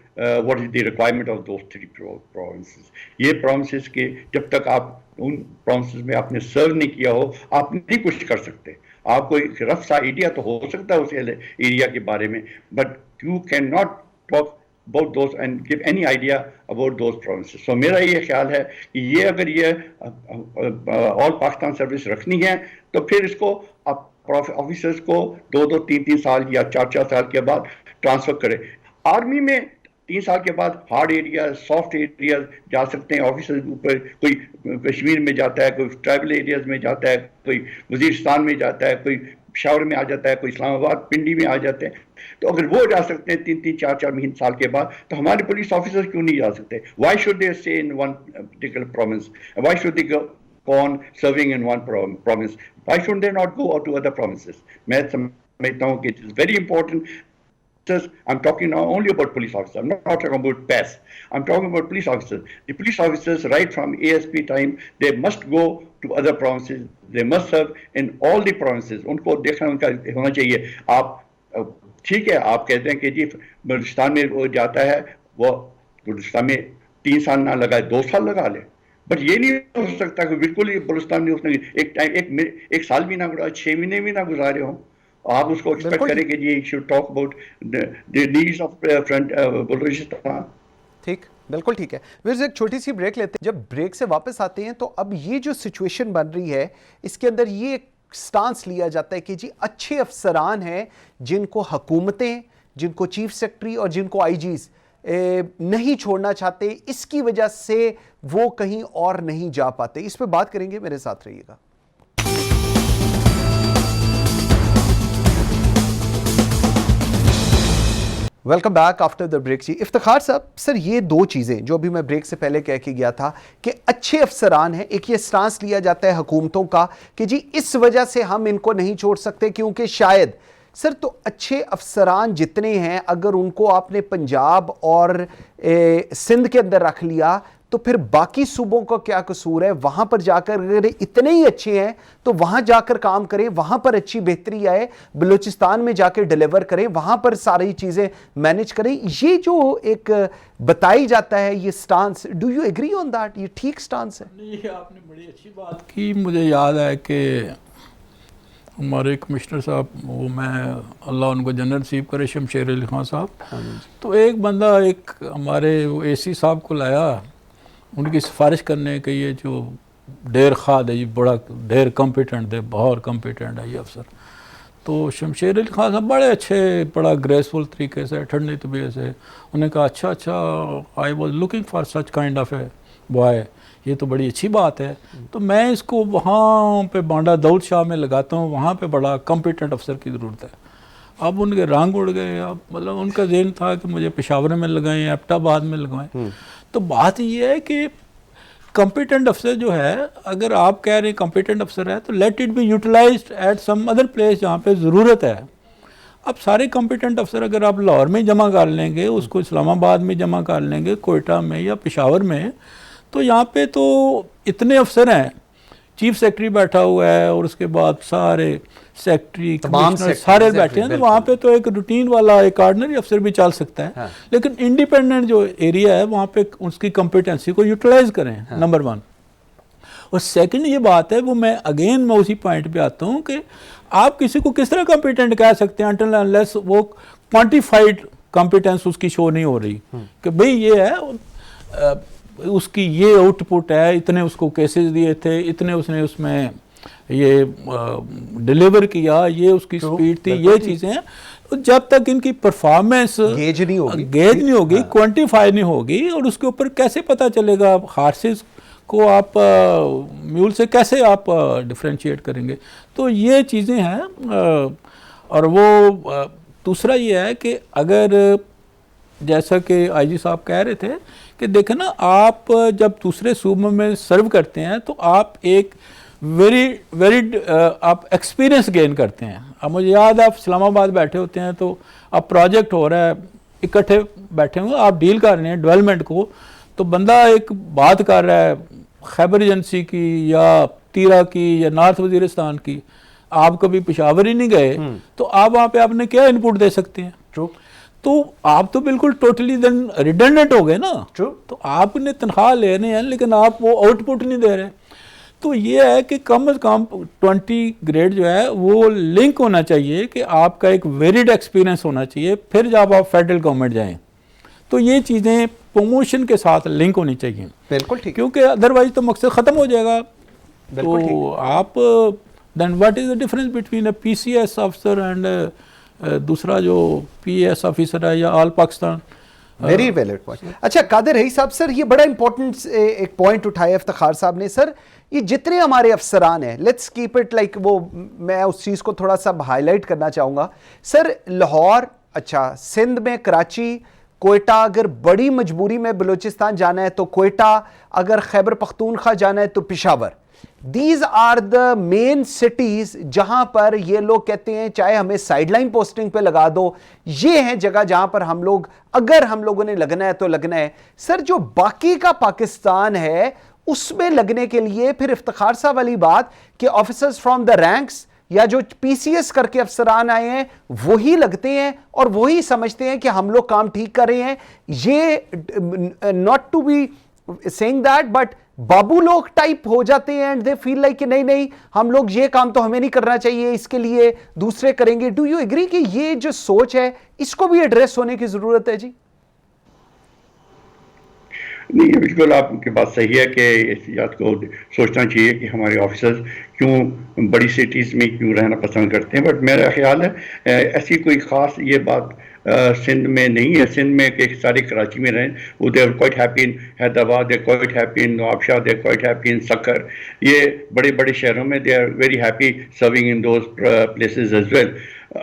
S2: what is the requirement of those three provinces? ये provinces के जब तक आप उन provinces में आपने सर्व नहीं किया हो, आप नहीं कुछ कर सकते। आपको एक रफ सा आइडिया तो हो सकता है उस एरिया के बारे में, but you cannot talk about those and give any idea about those provinces. So मेरा ये ख्याल है कि ये अगर ये ऑल पाकिस्तान सर्विस रखनी है तो फिर इसको ऑफिसर्स को 2-2, 3-3 साल या 4-4 साल के बाद ट्रांसफर करें। आर्मी में 3 साल के बाद हार्ड एरिया, सॉफ्ट एरिया जा सकते हैं ऑफिसर्स ऊपर, कोई कश्मीर में जाता है, कोई ट्राइबल एरियाज में जाता है, कोई वजीरिस्तान में जाता है, कोई पेशावर में आ जाता है, कोई इस्लामाबाद पिंडी में आ जाते हैं। तो अगर वो जा सकते हैं 3-3, 4-4 महीने साल के बाद, तो हमारे पुलिस ऑफिसर्स क्यों नहीं जा सकते? Why should they stay in one particular province? Why should they go on serving in one province? Why shouldn't they not go out to other provinces? मैं समझता हूँ कि it is very important. I'm talking now only about police officers. I'm not talking about PAS. I'm talking about police officers. The police officers, right from ASP time, they must go to other provinces. They must serve in all the provinces. उनको देखना उनका होना चाहिए। आप ठीक है, आप कहते हैं कि जी बलूचिस्तान में वो जाता है, वो बलूचिस्तान में 3 साल ना लगाए, 2 साल लगा ले, बट ये नहीं हो सकता कि बिल्कुल ही बलूचिस्तान में उसने एक साल भी ना गुजारे, 6 महीने भी ना गुजारे हों, आप उसको एक्सपेक्ट करें कि जी should talk about the needs of front Baluchistan.
S1: ठीक, बिल्कुल ठीक है। फिर एक छोटी सी ब्रेक लेते हैं। जब ब्रेक से वापस आते हैं तो अब ये जो सिचुएशन बन रही है, इसके अंदर ये स्टांस लिया जाता है कि जी अच्छे अफसरान हैं जिनको हुकूमतें, जिनको चीफ सेक्रेटरी और जिनको आईजीज नहीं छोड़ना चाहते, इसकी वजह से वो कहीं और नहीं जा पाते। इस पर बात करेंगे, मेरे साथ रहिएगा। Welcome back after the break. जी इफ्तिखार साहब, सर ये दो चीज़ें जो अभी मैं ब्रेक से पहले कह के गया था कि अच्छे अफसरान हैं, एक ये स्टांस लिया जाता है हुकूमतों का कि जी इस वजह से हम इनको नहीं छोड़ सकते क्योंकि शायद, सर तो अच्छे अफसरान जितने हैं अगर उनको आपने पंजाब और सिंध के अंदर रख लिया तो फिर बाकी सूबों का क्या कसूर है? वहां पर जाकर अगर इतने ही अच्छे हैं तो वहां जाकर काम करें, वहां पर अच्छी बेहतरी आए, बलूचिस्तान में जाकर डिलीवर करें, वहां पर सारी चीजें मैनेज करें। ये जो एक बताई जाता है ये stance, do you agree on that? ये ठीक स्टांस है?
S3: नहीं, आपने बड़ी अच्छी बात की। मुझे याद है कि हमारे कमिश्नर साहब, वो मैं अल्लाह उनको जन्नत नसीब करे, शमशेर अली खान साहब, तो एक बंदा एक हमारे AC साहब को लाया उनकी सिफारिश करने के, ये जो ढेर खाद है जी, बड़ा ढेर कॉम्पिटेंट है, बहुत कॉम्पिटेंट है ये अफसर। तो शमशेर अली खान साहब बड़े अच्छे, बड़ा ग्रेसफुल तरीके से, ठंडी तबीयत से उन्होंने कहा अच्छा अच्छा, I was looking for such kind of a boy, ये तो बड़ी अच्छी बात है। तो मैं इसको वहाँ पे बांडा दौलत शाह में लगाता हूँ, वहाँ पे बड़ा कॉम्पिटेंट अफसर की ज़रूरत है। अब उनके रंग उड़ गए, अब मतलब उनका ज़हन था कि मुझे पेशावर में लगाएं, एबटाबाद में लगाएं। तो बात ये है कि कॉम्पिटेंट अफसर जो है, अगर आप कह रहे हैं कॉम्पिटेंट अफसर है तो let it be utilised at some other place जहाँ पे ज़रूरत है। अब सारे कॉम्पिटेंट अफसर अगर आप लाहौर में जमा कर लेंगे, उसको इस्लामाबाद में जमा कर लेंगे, कोयटा में या पेशावर में, तो यहाँ पे तो इतने अफसर हैं, चीफ सेक्रेटरी बैठा हुआ है और उसके बाद सारे सेक्रेटरी कमिश्नर सारे बैठे हैं, तो वहाँ पे तो एक रूटीन वाला एक ऑर्डिनरी अफसर भी चल सकता है। हाँ। लेकिन इंडिपेंडेंट जो एरिया है वहाँ पे उसकी कॉम्पिटेंसी को यूटिलाइज करें। हाँ। नंबर 1। और सेकंड ये बात है, वो मैं उसी पॉइंट पे आता हूँ कि आप किसी को किस तरह कॉम्पिटेंट कह सकते हैं अनटिल अनलेस वो क्वान्टिफाइड कॉम्पिटेंस उसकी शो नहीं हो रही कि भाई ये है उसकी ये आउटपुट है, इतने उसको केसेस दिए थे, इतने उसने उसमें ये डिलीवर किया, ये उसकी स्पीड थी, ये चीज़ें हैं। जब तक इनकी परफॉर्मेंस गेज नहीं होगी, क्वांटिफाई नहीं होगी, और उसके ऊपर कैसे पता चलेगा हार्सेस को आप म्यूल से कैसे आप डिफ्रेंशिएट करेंगे। तो ये चीज़ें हैं। और वो दूसरा ये है कि अगर जैसा कि आईजी साहब कह रहे थे कि देखें ना, आप जब दूसरे सूबों में सर्व करते हैं तो आप एक वेरी आप एक्सपीरियंस गेन करते हैं। अब मुझे याद है, आप इस्लामाबाद बैठे होते हैं तो अब प्रोजेक्ट हो रहा है, इकट्ठे बैठे हुए आप डील कर रहे हैं डेवलपमेंट को, तो बंदा एक बात कर रहा है खैबर एजेंसी की या तीरा की या नॉर्थ वजीरिस्तान की, आप कभी पेशावर ही नहीं गए, तो आप वहाँ पे आपने क्या इनपुट दे सकते हैं? ट्रू। तो आप तो बिल्कुल टोटली देन रिडंडेंट हो गए ना। ट्रू। तो आपने तनख्वाह ले रहे हैं लेकिन आप वो आउटपुट नहीं दे रहे। तो ये है कि कम से कम 20 ग्रेड जो है वो लिंक होना चाहिए कि आपका एक वेरिड एक्सपीरियंस होना चाहिए, फिर जब आप फेडरल गवर्नमेंट जाएं तो ये चीज़ें प्रमोशन के साथ लिंक होनी चाहिए। बिल्कुल ठीक, क्योंकि अदरवाइज तो मकसद ख़त्म हो जाएगा। तो आप then what is the difference between a PCS अफसर एंड दूसरा जो PAS ऑफिसर है या all Pakistan.
S1: Very valid point. अच्छा कादिर रईस साहब, सर ये बड़ा इंपॉर्टेंट एक पॉइंट उठाया इफ्तिखार साहब ने। सर ये जितने हमारे अफसरान हैं, लेट्स कीप इट लाइक, वो मैं उस चीज़ को थोड़ा सा हाईलाइट करना चाहूँगा। सर लाहौर, अच्छा सिंध में कराची, कोयटा, अगर बड़ी मजबूरी में बलूचिस्तान जाना है तो कोयटा, अगर खैबर पख्तूनख्वा जाना है तो Peshawar. These are the main cities जहां पर ये लोग कहते हैं चाहे हमें साइडलाइन पोस्टिंग पे लगा दो, ये हैं जगह जहां पर हम लोग, अगर हम लोगों ने लगना है तो लगना है। सर जो बाकी का पाकिस्तान है उसमें लगने के लिए फिर इफ्तिखार साहब वाली बात कि ऑफिसर्स फ्रॉम द रैंक्स या जो PCS करके अफसरान आए हैं वही लगते हैं और वही समझते हैं कि हम लोग काम ठीक कर रहे हैं। ये not to be saying that, but babu लोग टाइप हो जाते हैं एंड दे फील लाइक कि नहीं नहीं हम लोग ये काम तो हमें नहीं करना चाहिए, इसके लिए दूसरे करेंगे। डू यू एग्री कि ये जो सोच है इसको भी एड्रेस होने की जरूरत है? जी
S2: नहीं, बिल्कुल आपकी बात सही है कि इस बात को सोचना चाहिए कि हमारे ऑफिसर्स क्यों बड़ी सिटीज़ में क्यों रहना पसंद करते हैं। बट मेरा ख्याल है ऐसी कोई ख़ास ये बात सिंध में नहीं है। सिंध में कि सारे कराची में रहें, वो they are quite happy in Hyderabad, they are quite happy in Nawabshah, they are quite happy in Sukkur. ये बड़े बड़े शहरों में they are very happy serving in those places as well.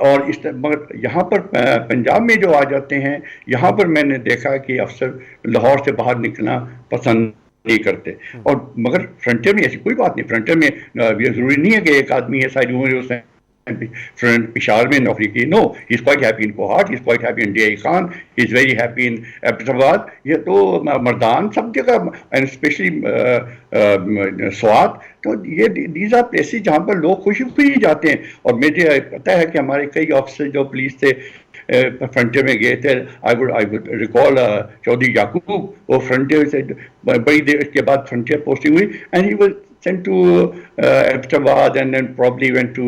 S2: और इस मगर यहाँ पर पंजाब में जो आ जाते हैं, यहाँ पर मैंने देखा कि अफसर लाहौर से बाहर निकलना पसंद नहीं करते। और मगर फ्रंटियर में ऐसी कोई बात नहीं। फ्रंटियर में ज़रूरी नहीं है कि एक आदमी है सारी उम्र उसने पेशावर में नौकरी की। No, he is quite happy in Kohat, he is quite happy in DI Khan, he is very happy in Abbottabad. ये तो मर्दान सब जगह, एंड स्पेशली स्वात। तो ये दीज आर प्लेसेस जहाँ पर लोग खुशी खुशी जाते हैं। और मुझे पता है कि हमारे कई ऑफिसर जो पुलिस थे फ्रंटियर में गए थे। आई वुड रिकॉल चौधरी याकूब, वो फ्रंटियर से बड़ी देर के बाद फ्रंटियर पोस्टिंग हुई, and he was sent to Abbottabad and then probably went to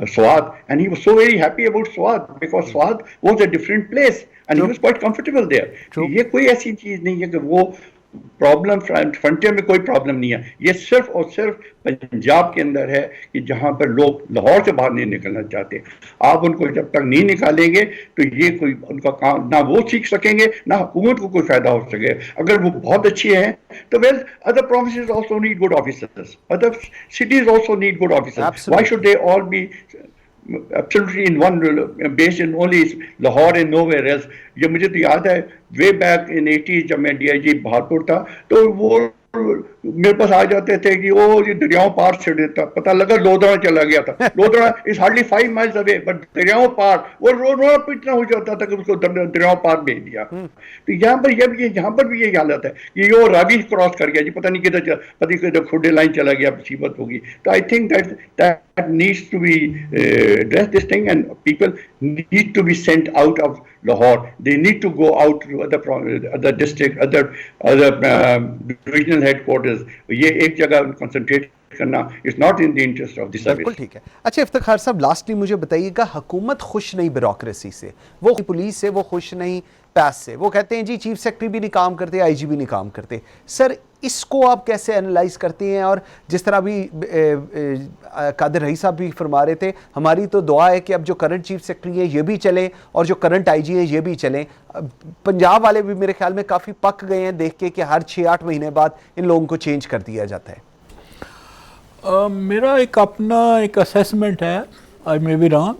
S2: Swat, and he was so very happy about Swat because Swat was a different place and he was quite comfortable there. ये कोई ऐसी चीज नहीं है कि वो प्रॉब्लम फ्रंटियर में कोई प्रॉब्लम नहीं है, ये सिर्फ और सिर्फ पंजाब के अंदर है कि जहां पर लोग लाहौर से बाहर नहीं निकलना चाहते। आप उनको जब तक नहीं निकालेंगे तो ये कोई उनका काम ना वो सीख सकेंगे ना हुकूमत को कोई फायदा हो सके। अगर वो बहुत अच्छी है तो well other provinces also need good officers, other cities also need good officers. Why should they all B absolutely in one based in only Lahore and nowhere else? ये मुझे तो याद है वे बैक इन 80s जब मैं DIG बहादुर था तो वो मेरे पास आ जाते थे कि वो ये दरियाओं पार छोड़ देता, पता लगा लोधड़ा चला गया था। Lodhra is hardly 5 miles away, but दरियाओं पार वो रोना पिटना हो जाता था कि उसको दरियाओं पार भेज दिया। तो यहाँ पर भी ये हालत है कि वो रावी क्रॉस कर गया जी, पता नहीं किधर, पता नहीं किधर खुडे लाइन चला गया, मुसीबत होगी। तो I think that needs to be addressed this thing, and people need to be sent out of Lahore. They need to go out to other district, other regional headquarters. ये एक जगह concentrate करना is not in the interest of the service.
S1: बिल्कुल ठीक है। अच्छा इफ्तिखार साहब, लास्टली मुझे बताइएगा, हुकूमत खुश नहीं ब्यूरोक्रेसी से, वो पुलिस से वो खुश नहीं, पैस से। वो कहते हैं जी चीफ सेक्रेटरी भी नहीं काम करते, IG भी नहीं काम करते। सर इसको आप कैसे एनालाइज करते हैं? और जिस तरह अभी कादिर रही साहब भी फरमा रहे थे, हमारी तो दुआ है कि अब जो करंट चीफ सेक्रेटरी है ये भी चले और जो करंट IG है ये भी चलें। पंजाब वाले भी मेरे ख्याल में काफ़ी पक गए हैं देख के कि हर 6-8 महीने बाद इन लोगों को चेंज कर दिया जाता है।
S3: मेरा एक अपना एक असेसमेंट है, आई मे बी रॉन्ग,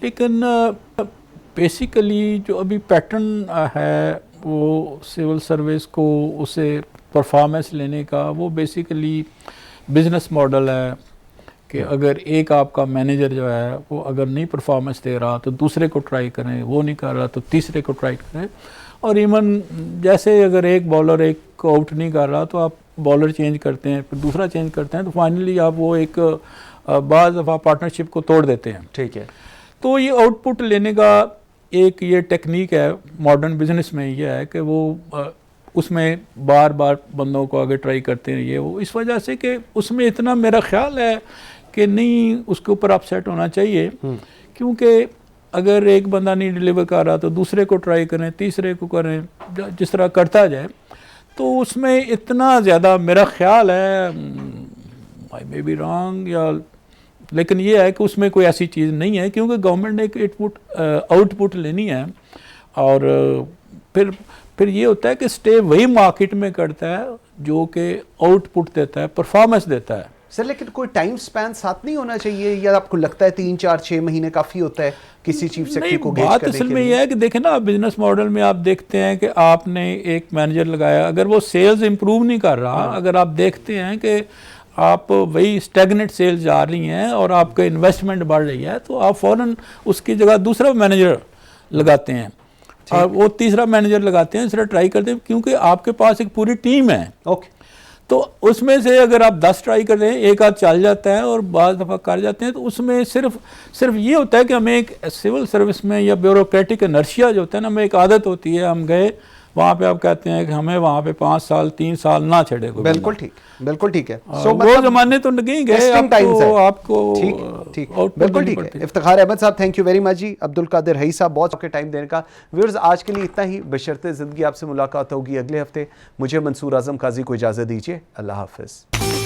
S3: लेकिन बेसिकली जो अभी पैटर्न है वो सिविल सर्विस को उसे परफॉर्मेंस लेने का, वो बेसिकली बिजनेस मॉडल है कि अगर एक आपका मैनेजर जो है वो अगर नहीं परफॉर्मेंस दे रहा तो दूसरे को ट्राई करें, वो नहीं कर रहा तो तीसरे को ट्राई करें। और इवन जैसे अगर एक बॉलर एक को आउट नहीं कर रहा तो आप बॉलर चेंज करते हैं, फिर दूसरा चेंज करते हैं, तो फाइनली आप वो एक बाज़ दफ़ा पार्टनरशिप को तोड़ देते हैं।
S1: ठीक है।
S3: तो ये आउटपुट लेने का एक ये टेक्निक है मॉडर्न बिजनेस में, ये है कि वो उसमें बार बार बंदों को आगे ट्राई करते हैं। ये वो इस वजह से कि उसमें इतना मेरा ख्याल है कि नहीं उसके ऊपर अपसेट होना चाहिए, क्योंकि अगर एक बंदा नहीं डिलीवर कर रहा तो दूसरे को ट्राई करें, तीसरे को करें, जिस तरह करता जाए। तो उसमें इतना ज़्यादा मेरा ख्याल है, आई मे बी रॉन्ग, या लेकिन ये है कि उसमें कोई ऐसी चीज़ नहीं है, क्योंकि गवर्नमेंट ने एक आउटपुट लेनी है। और फिर ये होता है कि स्टे वही मार्केट में करता है जो कि आउटपुट देता है, परफॉर्मेंस देता है।
S1: सर लेकिन कोई टाइम स्पैन साथ नहीं होना चाहिए, या आपको लगता है 3-4-6 महीने काफ़ी होता है किसी चीफ सेक्रेटरी को गेज करने के लिए?
S3: बात असल में यह है कि देखें ना, बिजनेस मॉडल में आप देखते हैं कि आपने एक मैनेजर लगाया, अगर वो सेल्स इंप्रूव नहीं कर रहा, अगर आप देखते हैं कि आप वही स्टैग्नेंट सेल्स जा रही हैं और आपका इन्वेस्टमेंट बढ़ रही है, तो आप फ़ौरन उसकी जगह दूसरा मैनेजर लगाते हैं और वो तीसरा मैनेजर लगाते हैं, इस तरह ट्राई करते हैं, क्योंकि आपके पास एक पूरी टीम है।
S1: ओके।
S3: तो उसमें से अगर आप 10 ट्राई करते हैं, एक आध चल जाता है और बाज़ दफ़ा कर जाते हैं, तो उसमें सिर्फ ये होता है कि हमें एक सिविल सर्विस में या ब्यूरोक्रेटिक इनर्शिया जो होता है ना, हमें एक आदत होती है, हम गए वहाँ पे, आप कहते हैं कि हमें वहाँ पे 5 साल 3 साल ना छेड़े को।
S1: बिल्कुल ठीक, बिल्कुल ठीक है।
S3: वो मतलब ज़माने तो नहीं गए, आपको
S1: ठीक बिल्कुल ठीक है। इफ्तिखार अहमद साहब, थैंक यू वेरी मच जी। अब्दुल कादिर रही साहब, बहुत ओके टाइम देने का। व्यूअर्स आज के लिए इतना ही, बशर्ते ज़िंदगी आपसे मुलाकात होगी अगले हफ्ते। मुझे मंसूर आज़म काजी को इजाज़त दीजिए, अल्लाह हाफ़िज़।